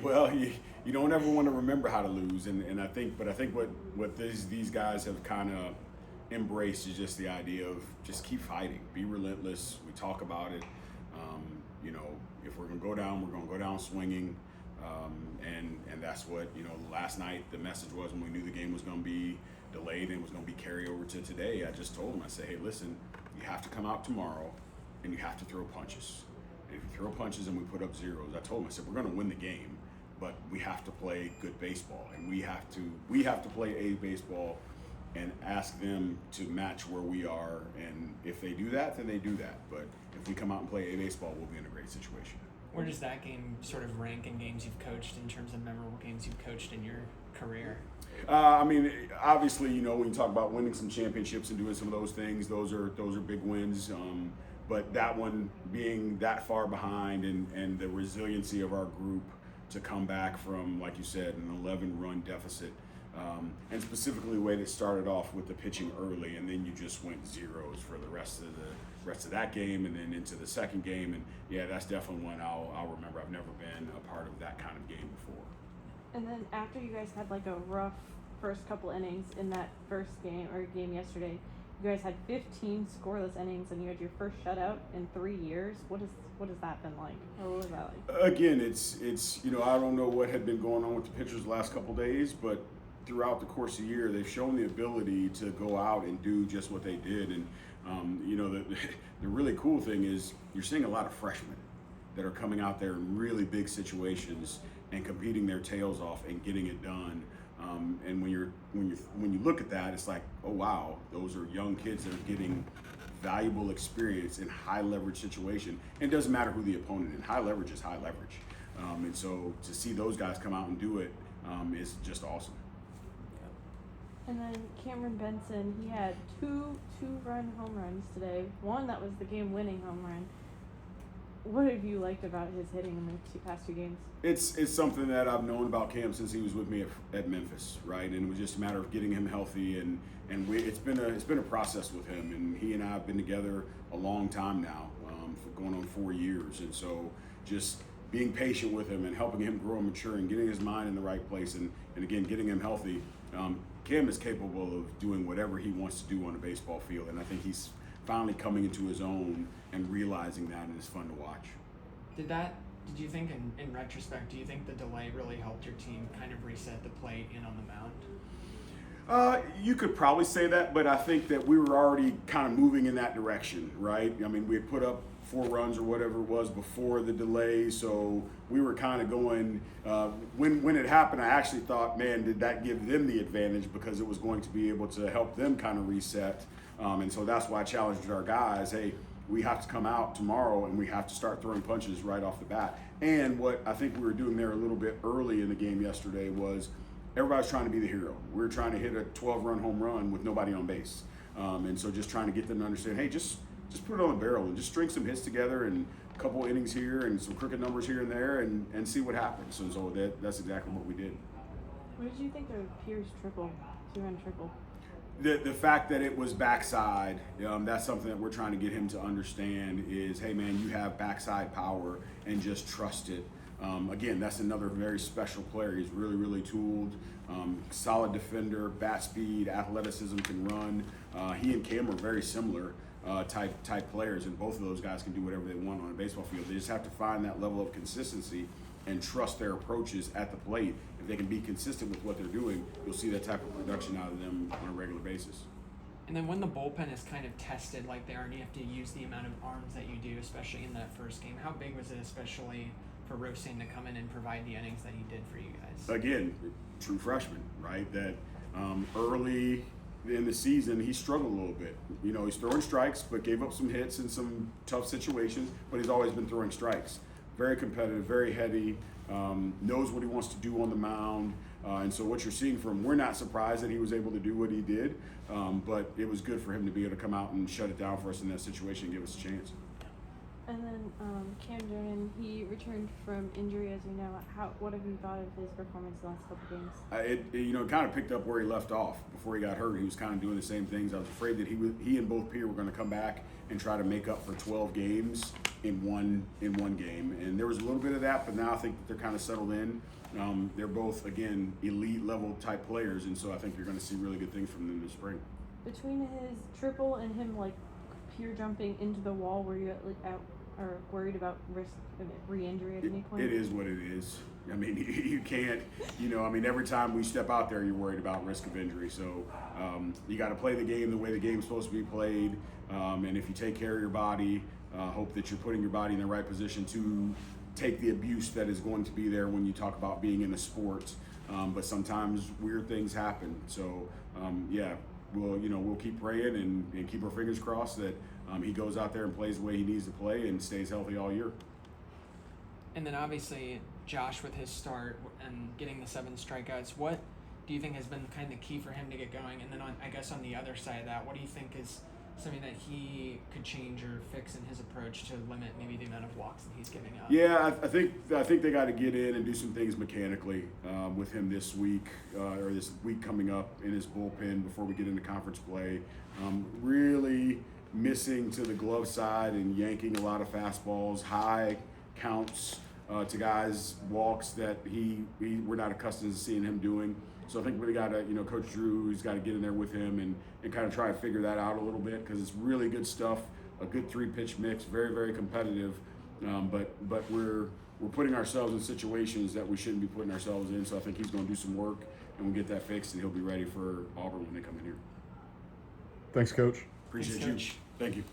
Well, you don't ever want to remember how to lose, and I think what these guys have kind of embraced is just the idea of just keep fighting, be relentless. We talk about it. You know, if we're gonna go down, we're gonna go down swinging, and that's what Last night the message was when we knew the game was gonna be delayed and was gonna be carried over to today. I just told them, I said, hey, listen, you have to come out tomorrow, and you have to throw punches. And if you throw punches and we put up zeros, I told them, I said, we're going to win the game, but we have to play good baseball, and we have to play A baseball and ask them to match where we are. And if they do that, then they do that. But if we come out and play A baseball, we'll be in a great situation. Where does that game sort of rank in games you've coached in terms of memorable games you've coached in your career? I mean, obviously, when you talk about winning some championships and doing some of those things, those are big wins. But that one being that far behind, and the resiliency of our group to come back from, like you said, an 11-run deficit, and specifically the way they started off with the pitching early, and then you just went zeros for the rest of that game, and then into the second game. And yeah, that's definitely one I'll remember. I've never been a part of that kind of game before. And then after you guys had like a rough first couple innings in that first game yesterday, you guys had 15 scoreless innings, and you had your first shutout in 3 years. What has that been like, or what was that like? Again, it's I don't know what had been going on with the pitchers the last couple days, but throughout the course of the year, they've shown the ability to go out and do just what they did. And the really cool thing is you're seeing a lot of freshmen that are coming out there in really big situations and competing their tails off and getting it done. And when you look at that, it's like, oh wow, those are young kids that are getting valuable experience in high leverage situation. And it doesn't matter who the opponent is. High leverage is high leverage. And so to see those guys come out and do it is just awesome. And then Cameron Benson, he had two-run home runs today. One that was the game-winning home run. What have you liked about his hitting in the past two games? It's something that I've known about Cam since he was with me at Memphis, right? And it was just a matter of getting him healthy, and it's been a process with him, and he and I have been together a long time now, for going on 4 years, and so just being patient with him and helping him grow and mature and getting his mind in the right place, and again getting him healthy. Cam is capable of doing whatever he wants to do on a baseball field, and I think he's finally coming into his own and realizing that, and it's fun to watch. Did you think in retrospect, do you think the delay really helped your team kind of reset the plate in on the mound? You could probably say that, but I think that we were already kind of moving in that direction, right? I mean, we had put up 4 runs or whatever it was before the delay, so we were kind of going. When it happened, I actually thought, man, did that give them the advantage, because it was going to be able to help them kind of reset. And so that's why I challenged our guys, hey, we have to come out tomorrow and we have to start throwing punches right off the bat. And what I think we were doing there a little bit early in the game yesterday was everybody's trying to be the hero. We were trying to hit a 12-run home run with nobody on base. And so just trying to get them to understand, hey, just put it on the barrel and just string some hits together and a couple innings here and some crooked numbers here and there and see what happens. And so that's exactly what we did. What did you think of Pierce two-run triple? The fact that it was backside, that's something that we're trying to get him to understand is, hey man, you have backside power and just trust it. Again, that's another very special player. He's really, really tooled, solid defender, bat speed, athleticism, can run. He and Cam are very similar type players, and both of those guys can do whatever they want on a baseball field. They just have to find that level of consistency and trust their approaches at the plate. If they can be consistent with what they're doing, you'll see that type of production out of them on a regular basis. And then when the bullpen is kind of tested like they are, and you have to use the amount of arms that you do, especially in that first game, how big was it, especially for Rosen, to come in and provide the innings that he did for you guys? Again, true freshman, right? That early in the season, he struggled a little bit. He's throwing strikes, but gave up some hits in some tough situations, but he's always been throwing strikes. Very competitive, very heady, knows what he wants to do on the mound. And so what you're seeing from him, we're not surprised that he was able to do what he did, but it was good for him to be able to come out and shut it down for us in that situation and give us a chance. And then Cam Jordan, he returned from injury, as we know. What have you thought of his performance the last couple games? It kind of picked up where he left off before he got hurt. He was kind of doing the same things. I was afraid that he and both Pierre were going to come back and try to make up for 12 games in one game. And there was a little bit of that, but now I think that they're kind of settled in. They're both, again, elite level type players, and so I think you're going to see really good things from them this spring. Between his triple and him Pierre jumping into the wall, were you or worried about risk of re-injury at any point? It is what it is. I mean, you can't, every time we step out there, you're worried about risk of injury. So you got to play the game the way the game's supposed to be played. And if you take care of your body, hope that you're putting your body in the right position to take the abuse that is going to be there when you talk about being in a sport. But sometimes weird things happen. So, we'll keep praying and keep our fingers crossed that he goes out there and plays the way he needs to play and stays healthy all year. And then obviously Josh with his start and getting the 7 strikeouts, what do you think has been kind of the key for him to get going? And then on the other side of that, what do you think is something that he could change or fix in his approach to limit maybe the amount of walks that he's giving up? Yeah, I think they got to get in and do some things mechanically with him this week or this week coming up in his bullpen before we get into conference play. Really missing to the glove side and yanking a lot of fastballs, high counts to guys, walks that we're not accustomed to seeing him doing. So I think we got to, Coach Drew, he's got to get in there with him and kind of try to figure that out a little bit because it's really good stuff, a good 3-pitch mix, very, very competitive. But we're putting ourselves in situations that we shouldn't be putting ourselves in. So I think he's going to do some work and we'll get that fixed and he'll be ready for Auburn when they come in here. Thanks, Coach. Appreciate Thanks, you. Coach. Thank you.